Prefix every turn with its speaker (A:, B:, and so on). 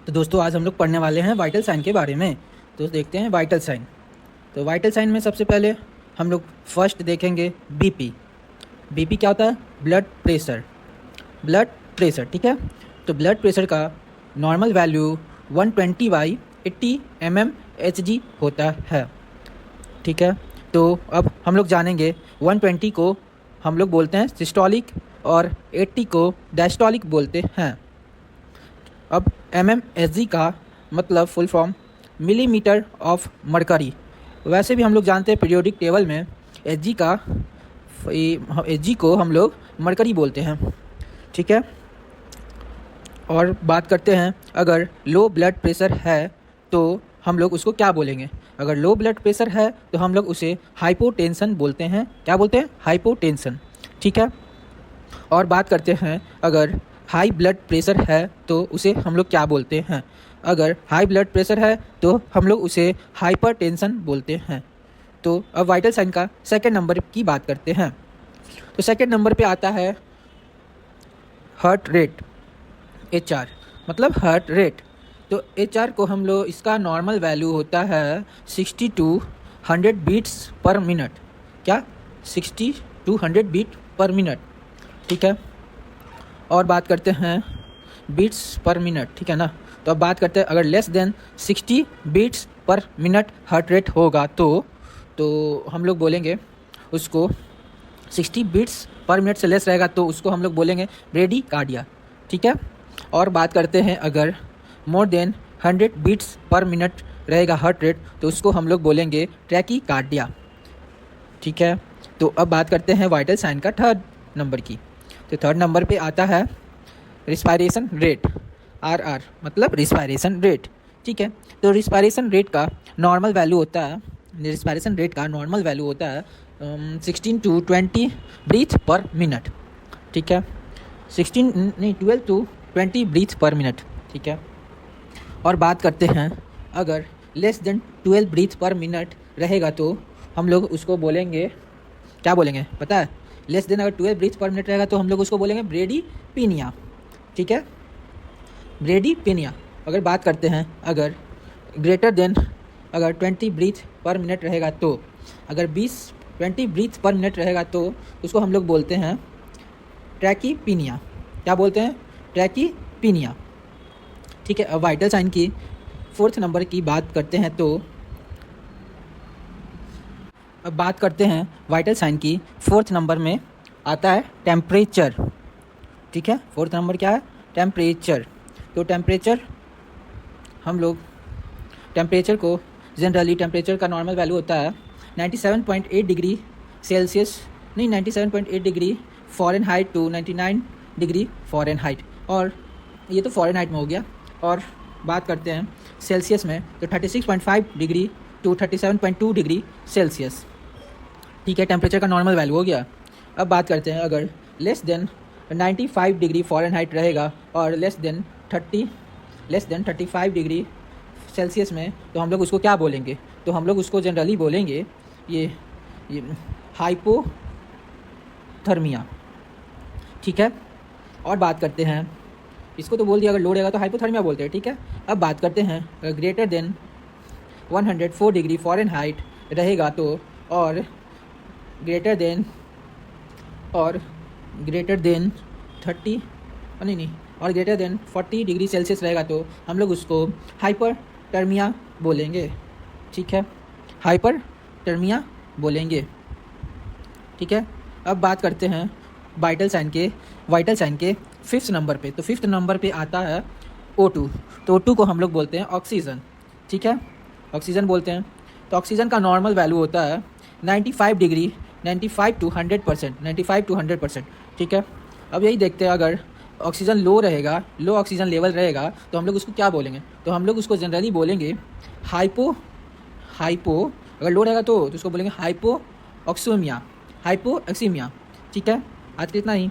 A: तो दोस्तों आज हम लोग पढ़ने वाले हैं वाइटल साइन के बारे में। तो देखते हैं वाइटल साइन। तो वाइटल साइन में सबसे पहले हम लोग फर्स्ट देखेंगे बीपी। बीपी क्या होता है? Blood pressure. ब्लड प्रेशर, ठीक है। तो ब्लड प्रेशर का नॉर्मल वैल्यू 120/80 mmHg होता है, ठीक है। तो अब हम लोग जानेंगे 120 को हम लोग बोलते हैं सिस्टोलिक और 80 को डायस्टोलिक बोलते हैं। अब mmHg का मतलब full form millimetre of mercury. वैसे भी हम लोग जानते हैं पीरियोडिक टेबल में Hg का Hg को हम लोग मरकरी बोलते हैं, ठीक है। और बात करते हैं अगर लो ब्लड प्रेशर है तो हम लोग उसको क्या बोलेंगे? अगर लो ब्लड प्रेशर है तो हम लोग उसे हाइपोटेंशन बोलते हैं। क्या बोलते हैं? हाइपोटेंशन, ठीक है। और बात करते हैं अगर हाई ब्लड प्रेशर है तो उसे हम लोग क्या बोलते हैं? अगर हाई ब्लड प्रेशर है तो हम लोग उसे हाइपरटेंशन बोलते हैं। तो अब वाइटल साइन का सेकंड नंबर की बात करते हैं। तो सेकंड नंबर पे आता है हार्ट रेट, HR, मतलब हार्ट रेट। तो HR को हम लोग, इसका नॉर्मल वैल्यू होता है 60 to 100 बीट्स पर मिनट। क्या? 60 to 100 बीट पर मिनट, ठीक है। और बात करते हैं बीट्स पर मिनट, ठीक है ना। तो अब बात करते हैं अगर less than 60 beats per minute heart rate होगा तो हम लोग बोलेंगे उसको 60 बीट्स पर मिनट से लेस रहेगा तो उसको हम लोग बोलेंगे ब्रेडिकार्डिया, ठीक है। और बात करते हैं अगर more than 100 beats per minute रहेगा हार्ट रेट तो उसको हम लोग बोलेंगे ट्रैकीकार्डिया, ठीक है। तो अब बात करते हैं वाइटल साइन का थर्ड नंबर की। तो थर्ड नंबर पे आता है रिस्पायरेशन रेट, RR, मतलब रिस्पायरेशन रेट, ठीक है। तो रिस्पायरेशन रेट का नॉर्मल वैल्यू होता है 16 to 20 ब्रीथ पर मिनट, ठीक है। 12 to 20 ब्रीथ पर मिनट, ठीक है। और बात करते हैं अगर less than 12 breath per minute रहेगा तो हम लोग उसको बोलेंगे, क्या बोलेंगे पता है? लेस देन अगर 12 ब्रीथ पर मिनट रहेगा तो हम लोग उसको बोलेंगे ब्रेडीपिनिया, ठीक है, ब्रेडीपिनिया। अगर बात करते हैं अगर ग्रेटर देन अगर 20 ब्रीथ पर मिनट रहेगा तो अगर 20 ब्रीथ पर मिनट रहेगा तो उसको हम लोग बोलते हैं ट्रैकीपिनिया। क्या बोलते हैं? ट्रैकीपिनिया, ठीक है। अब वाइटल साइन की फोर्थ नंबर की बात करते हैं तो अब बात करते हैं वाइटल साइन की फोर्थ नंबर में आता है टेम्परेचर, ठीक है। फोर्थ नंबर क्या है? टेम्परेचर। तो टेम्परेचर हम लोग टेम्परेचर को जनरली टेम्परेचर का नॉर्मल वैल्यू होता है 97.8 डिग्री सेल्सियस, नहीं 97.8 degree Fahrenheit to 99 degree Fahrenheit. और ये तो फ़ारेनहाइट में हो गया। और बात करते हैं सेल्सियस में तो 36.5 डिग्री टू 37.2 डिग्री सेल्सियस, ठीक है। टेम्परेचर का नॉर्मल वैल्यू हो गया। अब बात करते हैं अगर लेस देन 95 डिग्री फ़ारेनहाइट रहेगा और लेस देन 35 डिग्री सेल्सियस में तो हम लोग उसको क्या बोलेंगे? तो हम लोग उसको जनरली बोलेंगे ये हाइपोथर्मिया, ठीक है। और बात करते हैं, इसको तो बोल दिया, अगर लो रहेगा तो हाइपोथर्मिया बोलते हैं, ठीक है। अब बात करते हैं ग्रेटर देन 104 डिग्री फ़ारेनहाइट रहेगा तो और ग्रेटर देन 40 डिग्री सेल्सियस रहेगा तो हम लोग उसको हाइपरटर्मिया बोलेंगे, ठीक है, हाइपरटर्मिया बोलेंगे, ठीक है। अब बात करते हैं वाइटल साइन के फिफ्थ नंबर पे। तो फिफ्थ नंबर पे आता है O2। तो O2 को हम लोग बोलते हैं ऑक्सीजन, ठीक है, ऑक्सीजन बोलते हैं। तो ऑक्सीजन का नॉर्मल वैल्यू होता है 95 to 100%, ठीक है। अब यही देखते हैं अगर ऑक्सीजन लो ऑक्सीजन लेवल रहेगा तो हम लोग उसको क्या बोलेंगे? तो हम लोग उसको जनरली बोलेंगे हाइपो अगर लो रहेगा तो उसको बोलेंगे हाइपोक्सीमिया, ठीक है। आज के इतना ही।